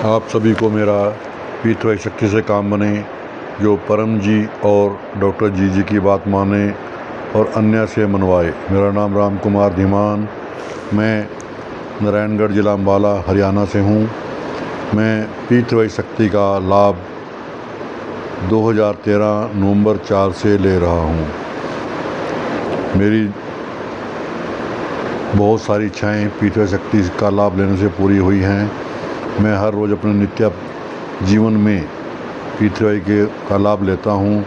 आप सभी को मेरा पीतवाई शक्ति से काम बने, जो परम जी और डॉक्टर जी की बात माने और अन्य से मनवाए। मेरा नाम राम कुमार धीमान, मैं नारायणगढ़ जिला अम्बाला हरियाणा से हूँ। मैं पीतवाई शक्ति का लाभ 2013 नवंबर 4 से ले रहा हूँ। मेरी बहुत सारी इच्छाएँ पीतवाई शक्ति का लाभ लेने से पूरी हुई हैं। मैं हर रोज़ अपने नित्य जीवन में पीतवाई का लाभ लेता हूँ,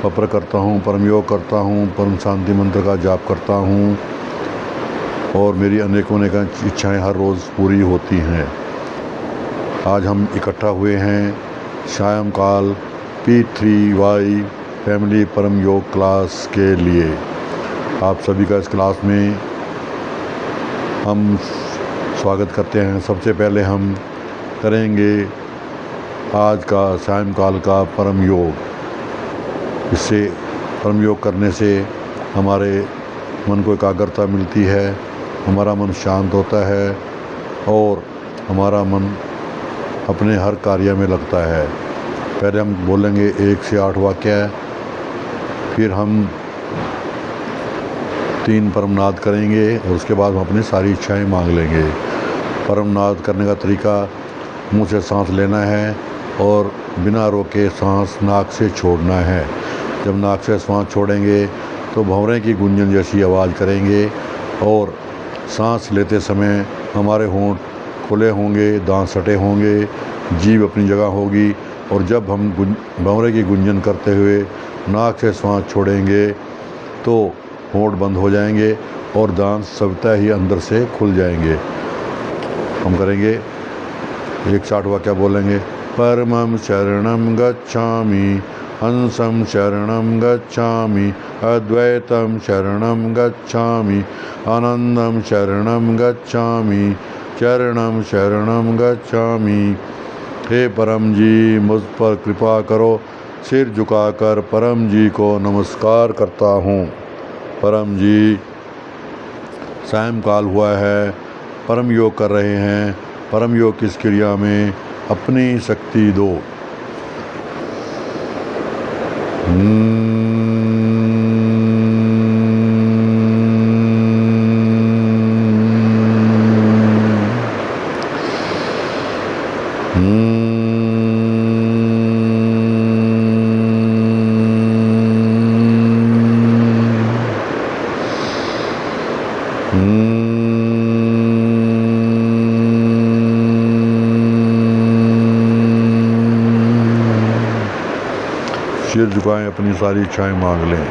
पपर करता हूँ, परम योग करता हूँ, परम शांति मंत्र का जाप करता हूँ और मेरी अनेकों इच्छाएं हर रोज़ पूरी होती हैं। आज हम इकट्ठा हुए हैं सायंकाल P3Y फैमिली परम योग क्लास के लिए। आप सभी का इस क्लास में हम स्वागत करते हैं। सबसे पहले हम करेंगे आज का सायंकाल का परम योग। इससे परम योग करने से हमारे मन को एकाग्रता मिलती है, हमारा मन शांत होता है और हमारा मन अपने हर कार्य में लगता है। पहले हम बोलेंगे 1 से 8 वाक्य, फिर हम 3 परमनाद करेंगे और उसके बाद हम अपनी सारी इच्छाएं मांग लेंगे। परमनाद करने का तरीका, मुंह से सांस लेना है और बिना रोके सांस नाक से छोड़ना है। जब नाक से सांस छोड़ेंगे तो भंवरे की गूंजन जैसी आवाज़ करेंगे और सांस लेते समय हमारे होंठ खुले होंगे, दांत सटे होंगे, जीभ अपनी जगह होगी और जब हम भंवरे की गूंजन करते हुए नाक से सांस छोड़ेंगे तो होंठ बंद हो जाएंगे और दांत स्वतः ही अंदर से खुल जाएंगे। हम करेंगे 160 वाक्य बोलेंगे। परमं शरणं गच्छामि, हंसं शरणं गच्छामि, अद्वैतं शरणं गच्छामि, आनंदं शरणं गच्छामि, चरणं शरणं गच्छामि। हे परम जी, मुझ पर कृपा करो। सिर झुकाकर परम जी को नमस्कार करता हूँ। परम जी, सायंकाल हुआ है, परम योग कर रहे हैं। परम योग की इस क्रिया में अपनी शक्ति दो। सिर झुकाएं, अपनी सारी इच्छाएं मांग लें।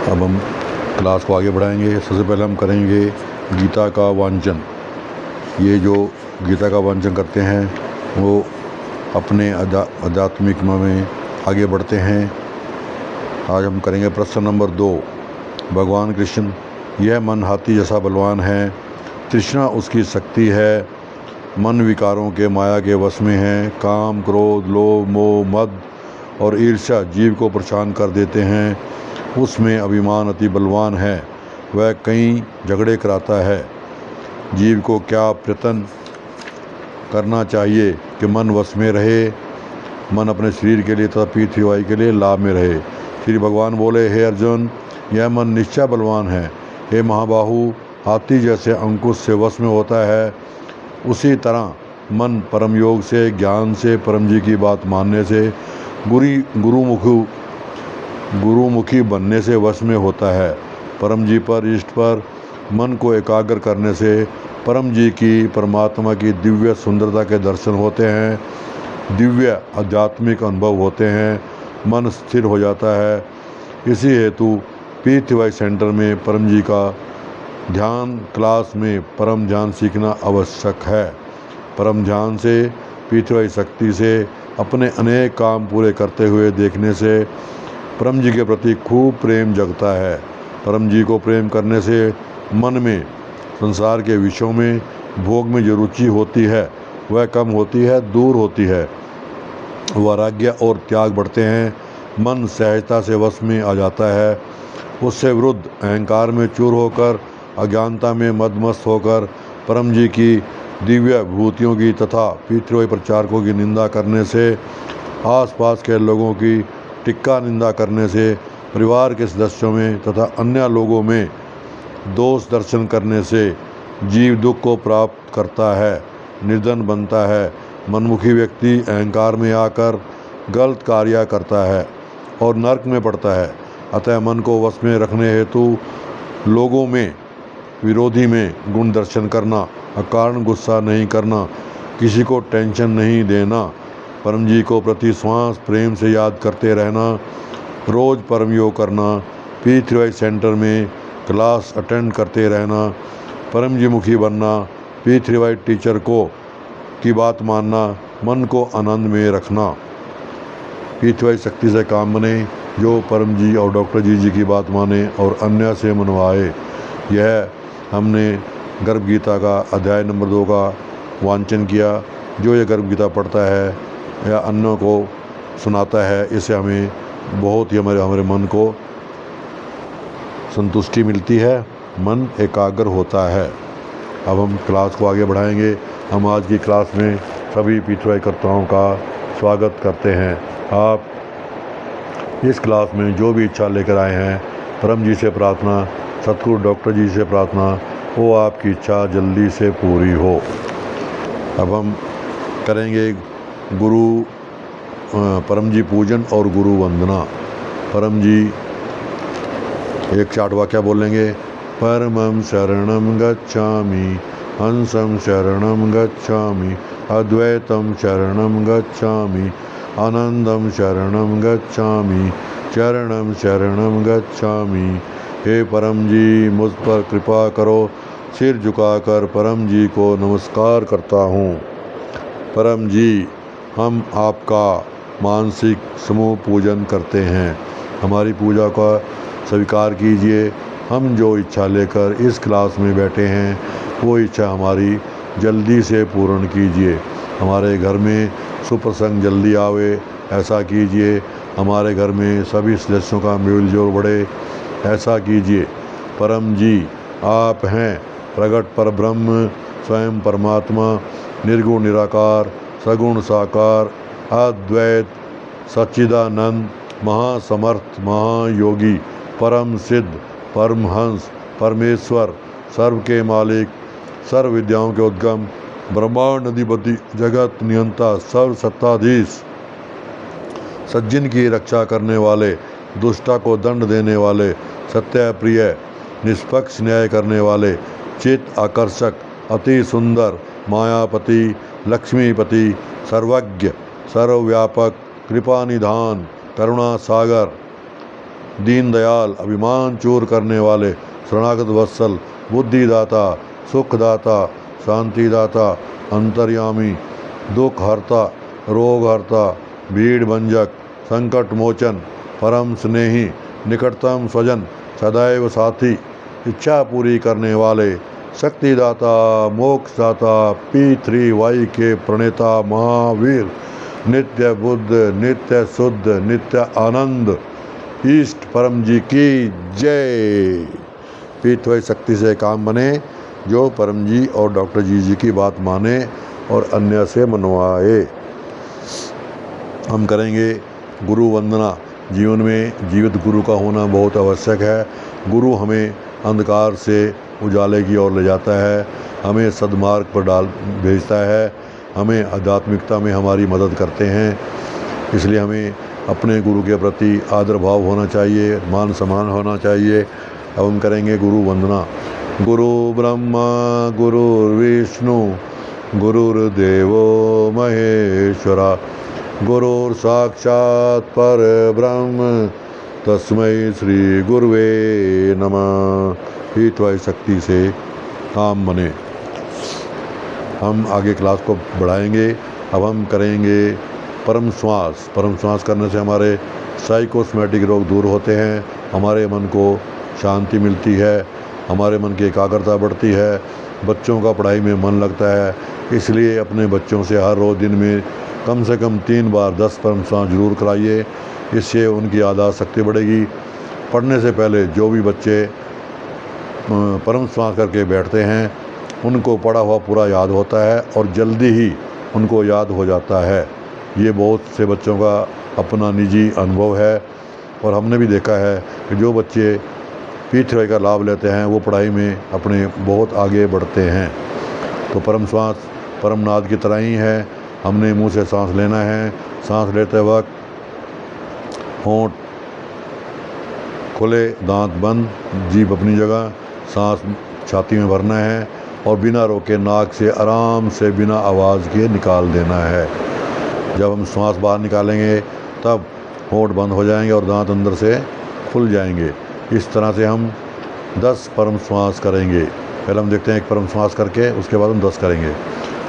अब हम क्लास को आगे बढ़ाएंगे। सबसे पहले हम करेंगे गीता का वांचन। ये जो गीता का वांचन करते हैं वो अपने आध्यात्मिक में आगे बढ़ते हैं। आज हम करेंगे प्रश्न नंबर 2। भगवान कृष्ण, यह मन हाथी जैसा बलवान है, तृष्णा उसकी शक्ति है, मन विकारों के माया के वश में है। काम, क्रोध, लोभ, मोह, मद और ईर्ष्या जीव को परेशान कर देते हैं। उसमें अभिमान अति बलवान है, वह कई झगड़े कराता है। जीव को क्या प्रयत्न करना चाहिए कि मन वश में रहे, मन अपने शरीर के लिए तथा पृथ्वी के लिए लाभ में रहे। श्री भगवान बोले, हे अर्जुन, यह मन निश्चय बलवान है। हे महाबाहु, हाथी जैसे अंकुश से वश में होता है, उसी तरह मन परम योग से, ज्ञान से, परम जी की बात मानने से, गुरुमुखी बनने से वश में होता है। परम जी पर, इष्ट पर मन को एकाग्र करने से परम जी की, परमात्मा की दिव्य सुंदरता के दर्शन होते हैं, दिव्य आध्यात्मिक अनुभव होते हैं, मन स्थिर हो जाता है। इसी हेतु पीतवाई सेंटर में परम जी का ध्यान क्लास में परम ध्यान सीखना आवश्यक है। परम ध्यान से पृथ्वी शक्ति से अपने अनेक काम पूरे करते हुए देखने से परम जी के प्रति खूब प्रेम जगता है। परम जी को प्रेम करने से मन में संसार के विषयों में भोग में जो रुचि होती है वह कम होती है, दूर होती है। वैराग्य और त्याग बढ़ते हैं। मन सहजता से वश में आ जाता है। उससे विरुद्ध अहंकार में चूर होकर, अज्ञानता में मदमस्त होकर परम जी की दिव्य विभूतियों की तथा पृथ्वी प्रचारकों की निंदा करने से, आसपास के लोगों की टिक्का निंदा करने से, परिवार के सदस्यों में तथा अन्य लोगों में दोष दर्शन करने से जीव दुख को प्राप्त करता है, निर्धन बनता है। मनमुखी व्यक्ति अहंकार में आकर गलत कार्य करता है और नरक में पड़ता है। अतः मन को वश में रखने हेतु लोगों में, विरोधी में गुण दर्शन करना, अकारण गुस्सा नहीं करना, किसी को टेंशन नहीं देना, परम जी को प्रति श्वास प्रेम से याद करते रहना, रोज़ परम योग करना, पृथ्वी सेंटर में क्लास अटेंड करते रहना, परम जी मुखी बनना, पृथ्वी टीचर को की बात मानना, मन को आनंद में रखना। पृथ्वी शक्ति से काम बने, जो परम जी और डॉक्टर जी की बात माने और अन्य से मनवाए। यह हमने गर्भ गीता का अध्याय नंबर 2 का वांचन किया। जो ये गर्भ गीता पढ़ता है या अन्यों को सुनाता है, इससे हमें बहुत ही हमारे मन को संतुष्टि मिलती है, मन एकाग्र होता है। अब हम क्लास को आगे बढ़ाएंगे। हम आज की क्लास में सभी पृथ्वी कर्ताओं का स्वागत करते हैं। आप इस क्लास में जो भी इच्छा लेकर आए हैं, परम जी से प्रार्थना, सतगुरु डॉक्टर जी से प्रार्थना, वो आपकी इच्छा जल्दी से पूरी हो। अब हम करेंगे गुरु परम जी पूजन और गुरु वंदना। परम जी एक 4 वाक्य बोलेंगे। परमं शरणं गच्छामि, हंसं शरणं गच्छामि, अद्वैतं शरणं गच्छामि, आनंदं शरणं गच्छामि, चरणं शरणं गच्छामि। हे परम जी, मुझ पर कृपा करो। सिर झुकाकर परम जी को नमस्कार करता हूँ। परम जी, हम आपका मानसिक समूह पूजन करते हैं। हमारी पूजा का स्वीकार कीजिए। हम जो इच्छा लेकर इस क्लास में बैठे हैं, वो इच्छा हमारी जल्दी से पूर्ण कीजिए। हमारे घर में सुप्रसंग जल्दी आवे, ऐसा कीजिए। हमारे घर में सभी सदस्यों का मेल जोल बढ़े, ऐसा कीजिए। परम जी, आप हैं प्रगट पर ब्रह्म, स्वयं परमात्मा, निर्गुण निराकार, सगुण साकार, अद्वैत सच्चिदानंद, महासमर्थ, महायोगी, परम सिद्ध, परमहंस, परमेश्वर, सर्व के मालिक, सर्व विद्याओं के उद्गम, ब्रह्मांड अधिपति, जगत नियंता, सर्व सत्ताधीश, सज्जन की रक्षा करने वाले, दुष्टा को दंड देने वाले, सत्य प्रिय, निष्पक्ष न्याय करने वाले, चित्त आकर्षक, अति सुंदर, मायापति, लक्ष्मीपति, सर्वज्ञ, सर्वव्यापक, कृपा निधान, करुणा सागर, दीनदयाल, अभिमान चूर करने वाले, शरणागत वत्सल, बुद्धिदाता, सुखदाता, शांतिदाता, अंतर्यामी, दुख हरता, रोग हरता, भीड़ भंजक, संकट मोचन, परम स्नेही, निकटतम स्वजन, सदैव साथी, इच्छा पूरी करने वाले, शक्तिदाता, मोक्षदाता, P3Y के प्रणेता, महावीर, नित्य बुद्ध, नित्य शुद्ध, नित्य आनंद, ईष्ट परम जी की जय। पृथ्वी शक्ति से काम बने, जो परम जी और डॉक्टर जी की बात माने और अन्य से मनवाए। हम करेंगे गुरु वंदना। जीवन में जीवित गुरु का होना बहुत आवश्यक है। गुरु हमें अंधकार से उजाले की ओर ले जाता है, हमें सद्मार्ग पर भेजता है, हमें आध्यात्मिकता में हमारी मदद करते हैं। इसलिए हमें अपने गुरु के प्रति आदर भाव होना चाहिए, मान सम्मान होना चाहिए। अब हम करेंगे गुरु वंदना। गुरु ब्रह्मा गुरुर्विष्णु गुरुर्देवो महेश्वरा, गुरुर साक्षात् परब्रह्म, तस्मै श्री गुरुवे नमः। ही तुम्हारी शक्ति से काम बने। हम आगे क्लास को बढ़ाएंगे। अब हम करेंगे परम श्वास। परम श्वास करने से हमारे साइकोसोमैटिक रोग दूर होते हैं, हमारे मन को शांति मिलती है, हमारे मन की एकाग्रता बढ़ती है, बच्चों का पढ़ाई में मन लगता है। इसलिए अपने बच्चों से हर रोज़ दिन में कम से कम 3 बार 10 परम श्वास जरूर कराइए। इससे उनकी याददाश्त शक्ति बढ़ेगी। पढ़ने से पहले जो भी बच्चे परम श्वास करके बैठते हैं उनको पढ़ा हुआ पूरा याद होता है और जल्दी ही उनको याद हो जाता है। ये बहुत से बच्चों का अपना निजी अनुभव है और हमने भी देखा है कि जो बच्चे P3Y का लाभ लेते हैं वो पढ़ाई में अपने बहुत आगे बढ़ते हैं। तो परम श्वास परम नाद की तरह ही है। हमने मुंह से सांस लेना है। सांस लेते वक्त होंठ खुले, दांत बंद, जीभ अपनी जगह, सांस छाती में भरना है और बिना रोके नाक से आराम से बिना आवाज़ के निकाल देना है। जब हम श्वास बाहर निकालेंगे तब होंठ बंद हो जाएंगे और दांत अंदर से खुल जाएंगे। इस तरह से हम 10 परम श्वास करेंगे। पहले हम देखते हैं एक परम श्वास करके, उसके बाद हम 10 करेंगे।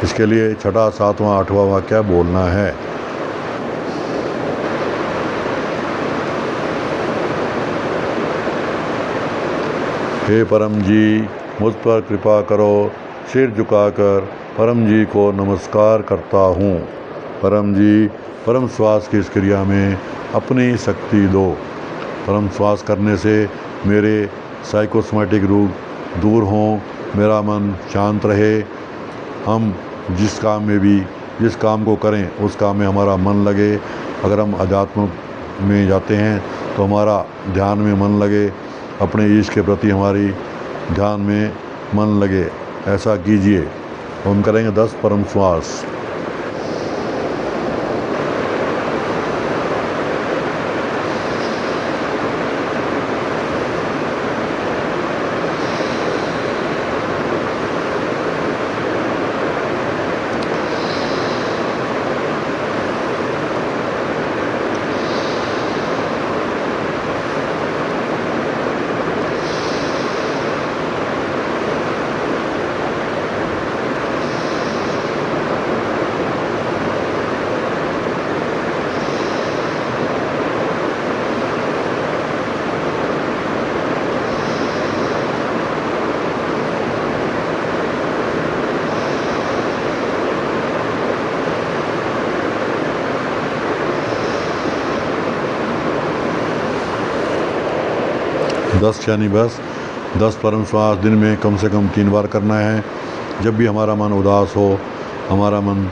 इसके लिए छठा, 7वां, 8वां वाक्य बोलना है। हे परम जी, मुझ पर कृपा करो। सिर झुकाकर परम जी को नमस्कार करता हूँ। परम जी, परम श्वास की इस क्रिया में अपनी शक्ति दो। परम श्वास करने से मेरे साइकोसोमैटिक रोग दूर हों, मेरा मन शांत रहे। हम जिस काम को करें उस काम में हमारा मन लगे। अगर हम अध्यात्म में जाते हैं तो हमारा ध्यान में मन लगे, अपने ईश के प्रति हमारी ध्यान में मन लगे। ऐसा कीजिए। हम करेंगे 10 परम श्वास। दस यानी बस 10 परम श्वास दिन में कम से कम 3 बार करना है। जब भी हमारा मन उदास हो, हमारा मन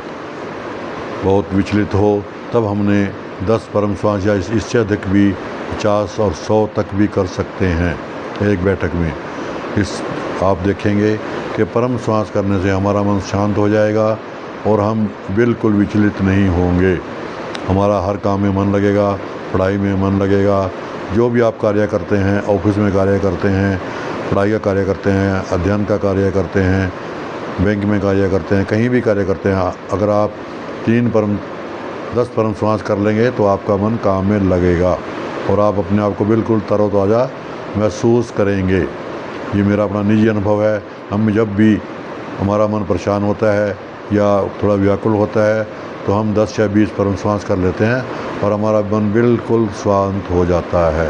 बहुत विचलित हो, तब हमने 10 परम श्वास या इससे अधिक भी 50 और 100 तक भी कर सकते हैं एक बैठक में। आप देखेंगे कि परम श्वास करने से हमारा मन शांत हो जाएगा और हम बिल्कुल विचलित नहीं होंगे। हमारा हर काम में मन लगेगा, पढ़ाई में मन लगेगा। जो भी आप कार्य करते हैं, ऑफिस में कार्य करते हैं, पढ़ाई का कार्य करते हैं, अध्ययन का कार्य करते हैं, बैंक में कार्य करते हैं, कहीं भी कार्य करते हैं, अगर आप 10 परम श्वास कर लेंगे तो आपका मन काम में लगेगा और आप अपने आप को बिल्कुल तरोताज़ा महसूस करेंगे। ये मेरा अपना निजी अनुभव है। हम जब भी हमारा मन परेशान होता है या थोड़ा व्याकुल होता है तो हम 10 या 20 परम श्वास कर लेते हैं और हमारा मन बिल्कुल शांत हो जाता है।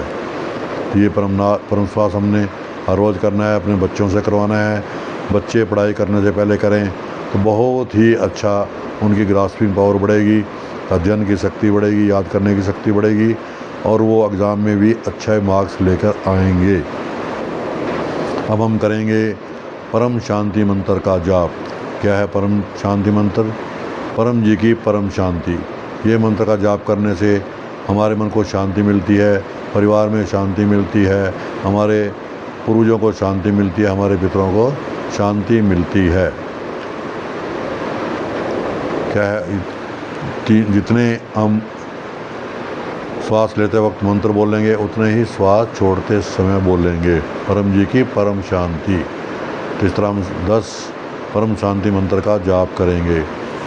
ये परम श्वास हमने हर रोज़ करना है, अपने बच्चों से करवाना है। बच्चे पढ़ाई करने से पहले करें तो बहुत ही अच्छा उनकी ग्रास्पिंग पावर बढ़ेगी, अध्ययन की शक्ति बढ़ेगी, याद करने की शक्ति बढ़ेगी और वो एग्ज़ाम में भी अच्छे मार्क्स लेकर आएंगे। अब हम करेंगे परम शांति मंत्र का जाप। क्या है परम शांति मंत्र? परम जी की परम शांति। ये मंत्र का जाप करने से हमारे मन को शांति मिलती है, परिवार में शांति मिलती है, हमारे पूर्वजों को शांति मिलती है, हमारे पितरों को शांति मिलती है। क्या है? जितने हम श्वास लेते वक्त मंत्र बोलेंगे उतने ही श्वास छोड़ते समय बोलेंगे परम जी की परम शांति। तो इस तरह हम 10 परम शांति मंत्र का जाप करेंगे।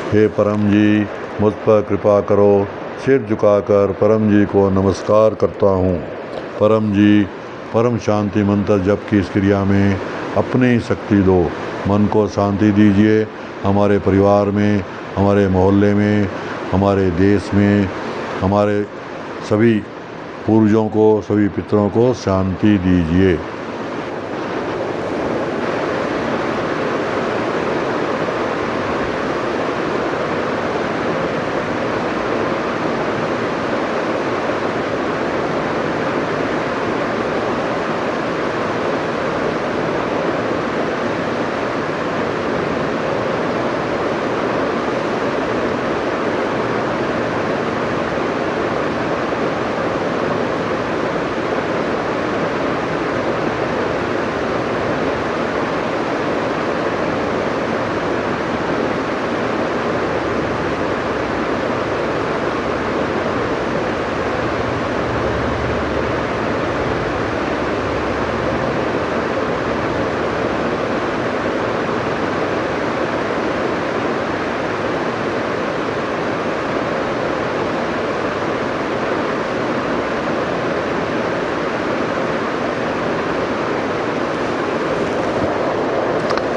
हे परम जी, मुझ पर कृपा करो। सिर झुकाकर परम जी को नमस्कार करता हूँ। परम जी, परम शांति मंत्र जप की इस क्रिया में अपनी शक्ति दो। मन को शांति दीजिए। हमारे परिवार में, हमारे मोहल्ले में, हमारे देश में, हमारे सभी पूर्वजों को, सभी पितरों को शांति दीजिए।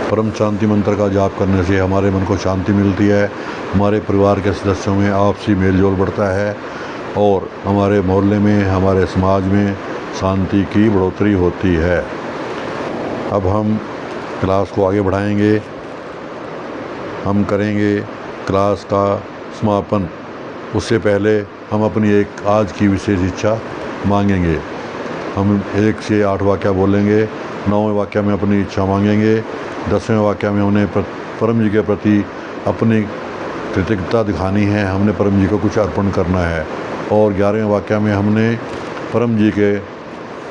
परम शांति मंत्र का जाप करने से हमारे मन को शांति मिलती है, हमारे परिवार के सदस्यों में आपसी मेल जोल बढ़ता है और हमारे मोहल्ले में, हमारे समाज में शांति की बढ़ोतरी होती है। अब हम क्लास को आगे बढ़ाएंगे। हम करेंगे क्लास का समापन। उससे पहले हम अपनी एक आज की विशेष इच्छा मांगेंगे। हम 1 से 8 वाक्य बोलेंगे। 9वें वाक्य में अपनी इच्छा मांगेंगे। 10वें वाक्य में हमने परम जी के प्रति अपनी कृतज्ञता दिखानी है, हमने परम जी को कुछ अर्पण करना है। और 11वें वाक्य में हमने परम जी के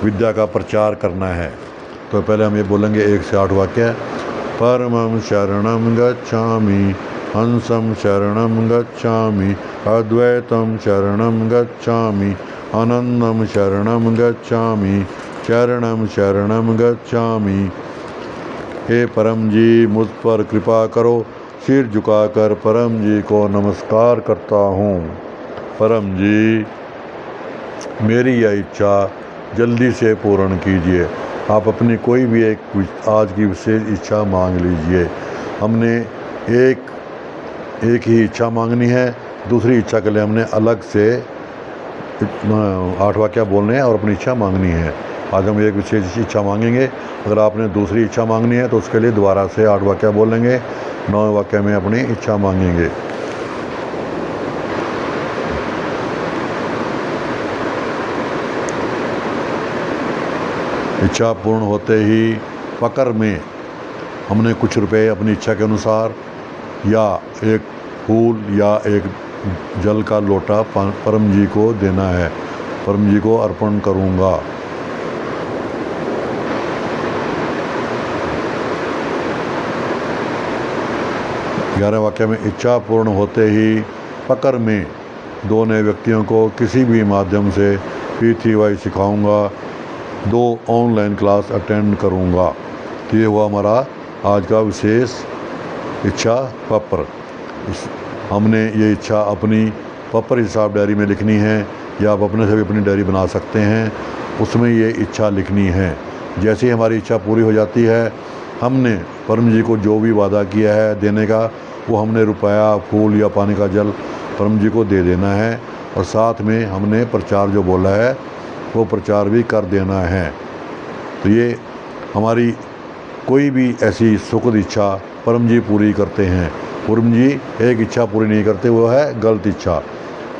विद्या का प्रचार करना है। तो पहले हम ये बोलेंगे 1 से 8 वाक्य। परमं शरणं गच्छामि, हंसं शरणं गच्छामि, अद्वैतं शरणं गच्छामि, अनन्तं शरणं गच्छामि, चरणं शरणं गच्छामि। हे परम जी, मुझ पर कृपा करो। सिर झुकाकर परम जी को नमस्कार करता हूँ। परम जी, मेरी यह इच्छा जल्दी से पूर्ण कीजिए। आप अपनी कोई भी एक आज की विशेष इच्छा मांग लीजिए। हमने एक ही इच्छा मांगनी है। दूसरी इच्छा के लिए हमने अलग से 8 वाक्य बोलने हैं और अपनी इच्छा मांगनी है। आज हम एक विशेष इच्छा मांगेंगे। अगर आपने दूसरी इच्छा मांगनी है तो उसके लिए दोबारा से 8 वाक्य बोलेंगे। 9वें वाक्य में अपनी इच्छा मांगेंगे। इच्छा पूर्ण होते ही पकर में हमने कुछ रुपए अपनी इच्छा के अनुसार या एक फूल या एक जल का लोटा परम जी को देना है। परम जी को अर्पण करूँगा। ग्यारह वाक्य में इच्छा पूर्ण होते ही पकर में 2 नए व्यक्तियों को किसी भी माध्यम से PTY सिखाऊंगा। 2 ऑनलाइन क्लास अटेंड करूंगा। तो ये हुआ हमारा आज का विशेष इच्छा पत्र। हमने ये इच्छा अपनी पत्र हिसाब डायरी में लिखनी है या आप अपने से भी अपनी डायरी बना सकते हैं। उसमें ये इच्छा लिखनी है। जैसे ही हमारी इच्छा पूरी हो जाती है, हमने परम जी को जो भी वादा किया है देने का, वो हमने रुपया, फूल या पानी का जल परम जी को दे देना है। और साथ में हमने प्रचार जो बोला है वो प्रचार भी कर देना है। तो ये हमारी कोई भी ऐसी सुखद इच्छा परम जी पूरी करते हैं। परम जी एक इच्छा पूरी नहीं करते, वो है गलत इच्छा।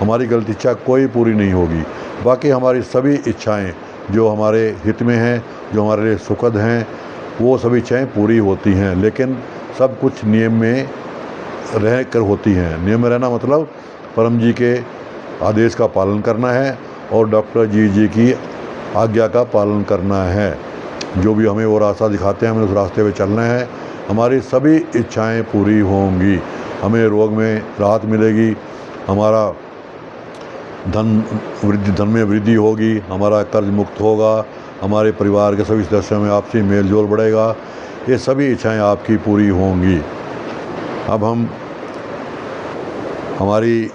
हमारी गलत इच्छा कोई पूरी नहीं होगी। बाकी हमारी सभी इच्छाएं जो हमारे हित में हैं, जो हमारे लिए सुखद हैं, वो सभी इच्छाएं पूरी होती हैं। लेकिन सब कुछ नियम में रह कर होती हैं। नियम में रहना मतलब परम जी के आदेश का पालन करना है और डॉक्टर जी की आज्ञा का पालन करना है। जो भी हमें वो रास्ता दिखाते हैं, हमें उस रास्ते पे चलना है। हमारी सभी इच्छाएं पूरी होंगी। हमें रोग में राहत मिलेगी, हमारा धन में वृद्धि होगी, हमारा कर्ज मुक्त होगा, हमारे परिवार के सभी सदस्यों में आपसी मेल जोल बढ़ेगा। ये सभी इच्छाएं आपकी पूरी होंगी। अब हम हमारी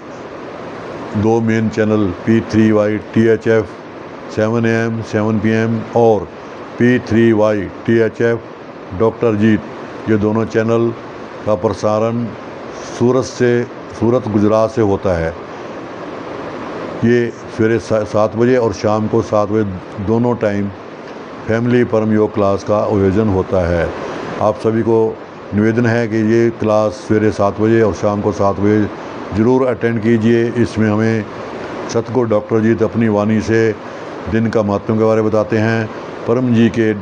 2 main channel P3Y THF 7 AM 7 PM और P3Y THF डॉक्टर जीत, ये दोनों चैनल का प्रसारण सूरत गुजरात से होता है। ये सवेरे 7 बजे और शाम को 7 बजे दोनों टाइम फैमिली परम योग क्लास का आयोजन होता है। आप सभी को निवेदन है कि ये क्लास सवेरे 7 बजे और शाम को 7 बजे ज़रूर अटेंड कीजिए। इसमें हमें सतगुरु डॉक्टर जीत अपनी वाणी से दिन का महत्व के बारे में बताते हैं, परम जी के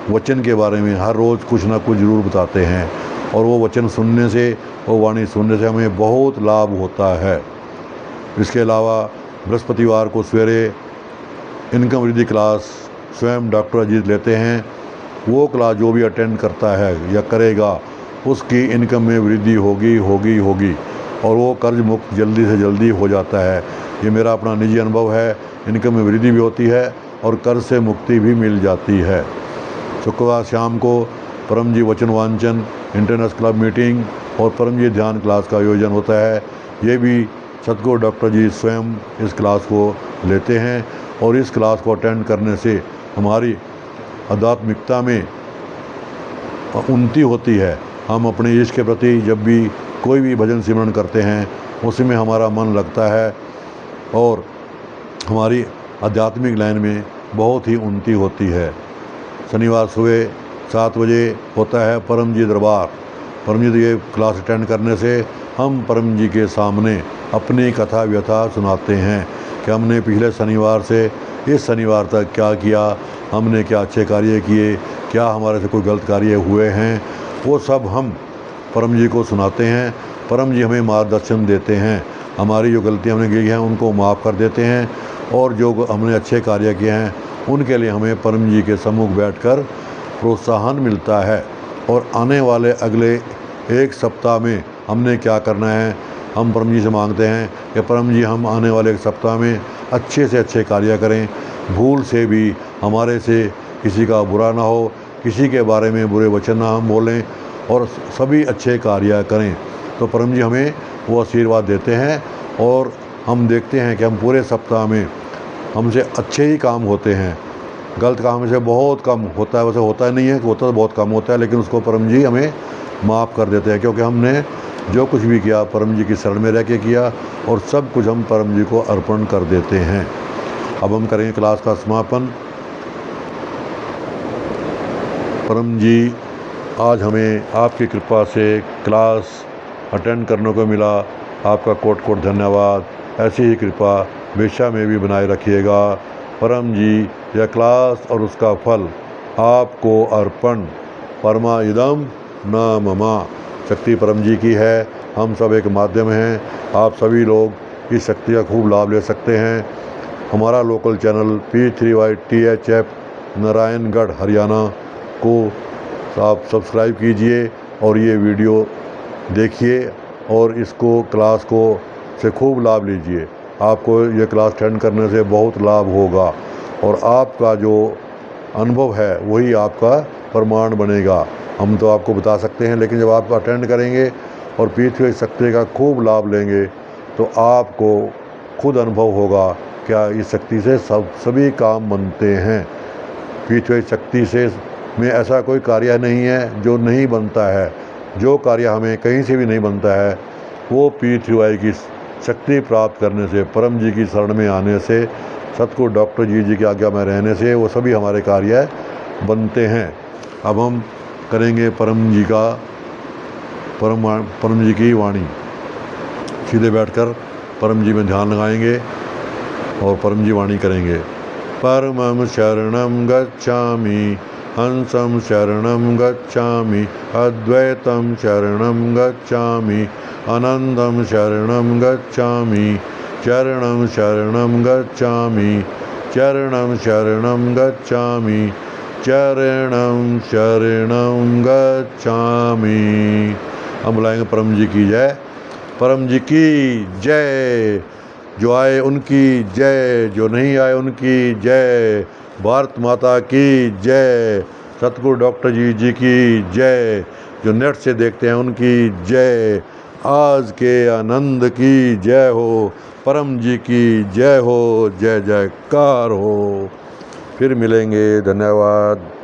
वचन के बारे में हर रोज़ कुछ ना कुछ ज़रूर बताते हैं और वो वचन सुनने से, वो वाणी सुनने से हमें बहुत लाभ होता है। इसके अलावा बृहस्पतिवार को सवेरे इनकम वृद्धि क्लास स्वयं डॉक्टर अजीत लेते हैं। वो क्लास जो भी अटेंड करता है या करेगा उसकी इनकम में वृद्धि होगी और वो कर्ज मुक्त जल्दी से जल्दी हो जाता है। ये मेरा अपना निजी अनुभव है। इनकम में वृद्धि भी होती है और कर्ज से मुक्ति भी मिल जाती है। शुक्रवार शाम को परम जी वचन वांचन इंटरनेशनल क्लब मीटिंग और परम जी ध्यान क्लास का आयोजन होता है। ये भी सतगुरु डॉक्टर जी स्वयं इस क्लास को लेते हैं और इस क्लास को अटेंड करने से हमारी आध्यात्मिकता में उन्नति होती है। हम अपने ईश्वर के प्रति जब भी कोई भी भजन सिमरन करते हैं उसमें हमारा मन लगता है और हमारी आध्यात्मिक लाइन में बहुत ही उन्नति होती है। शनिवार सुबह 7 बजे होता है परम जी दरबार। परम जी ये क्लास अटेंड करने से हम परम जी के सामने अपनी कथा व्यथा सुनाते हैं कि हमने पिछले शनिवार से इस शनिवार तक क्या किया, हमने क्या अच्छे कार्य किए, क्या हमारे से कोई गलत कार्य हुए हैं, वो सब हम परम जी को सुनाते हैं। परम जी हमें मार्गदर्शन देते हैं, हमारी जो गलतियाँ हमने की हैं उनको माफ़ कर देते हैं और जो हमने अच्छे कार्य किए हैं उनके लिए हमें परम जी के सम्मुख बैठकर प्रोत्साहन मिलता है। और आने वाले अगले एक सप्ताह में हमने क्या करना है, हम परम जी से मांगते हैं कि परम जी हम आने वाले एक सप्ताह में अच्छे से अच्छे कार्य करें, भूल से भी हमारे से किसी का बुरा ना हो, किसी के बारे में बुरे वचन ना हम बोलें और सभी अच्छे कार्य करें। तो परम जी हमें वो आशीर्वाद देते हैं और हम देखते हैं कि हम पूरे सप्ताह में हमसे अच्छे ही काम होते हैं, गलत काम हमसे बहुत कम होता है। वैसे होता नहीं है, होता तो बहुत कम होता है, लेकिन उसको परम जी हमें माफ़ कर देते हैं क्योंकि हमने जो कुछ भी किया परम जी की शरण में रह के किया और सब कुछ हम परम जी को अर्पण कर देते हैं। अब हम करेंगे क्लास का समापन। परम जी आज हमें आपकी कृपा से क्लास अटेंड करने को मिला, आपका कोट कोट धन्यवाद। ऐसी ही कृपा हमेशा में भी बनाए रखिएगा। परम जी यह क्लास और उसका फल आपको अर्पण। परमा इदम न ममा। शक्ति परम जी की है, हम सब एक माध्यम हैं। आप सभी लोग इस शक्ति का खूब लाभ ले सकते हैं। हमारा local channel P3Y THF Narayangarh Haryana को आप सब्सक्राइब कीजिए और ये वीडियो देखिए और इसको क्लास को से खूब लाभ लीजिए। आपको ये क्लास अटेंड करने से बहुत लाभ होगा और आपका जो अनुभव है वही आपका प्रमाण बनेगा। हम तो आपको बता सकते हैं, लेकिन जब आप अटेंड करेंगे और P3Y शक्ति का खूब लाभ लेंगे तो आपको खुद अनुभव होगा क्या इस शक्ति से सभी काम बनते हैं। P3Y शक्ति से में ऐसा कोई कार्य नहीं है जो नहीं बनता है। जो कार्य हमें कहीं से भी नहीं बनता है वो P3Y की शक्ति प्राप्त करने से, परम जी की शरण में आने से, सतगुरु डॉक्टर जी की आज्ञा में रहने से वो सभी हमारे कार्य बनते हैं। अब हम करेंगे परम जी की वाणी। सीधे बैठकर परम जी में ध्यान लगाएंगे और परम जी वाणी करेंगे। परमं शरणं गच्छामि, हंसं शरणं गच्छामि, अद्वैतं शरणं गच्छामि, आनंदं शरणं गच्छामि, चरणं शरणं गच्छामि, चरणं शरणं गच्छामि, चरणं शरणं गच्छामि। हम बुलाएंगे परम जी की जय। परम जी की जय। जो आए उनकी जय, जो नहीं आए उनकी जय। भारत माता की जय। सतगुरु डॉक्टर जी की जय। जो नेट से देखते हैं उनकी जय। आज के आनंद की जय हो। परम जी की जय हो, जय जयकार हो। फिर मिलेंगे, धन्यवाद।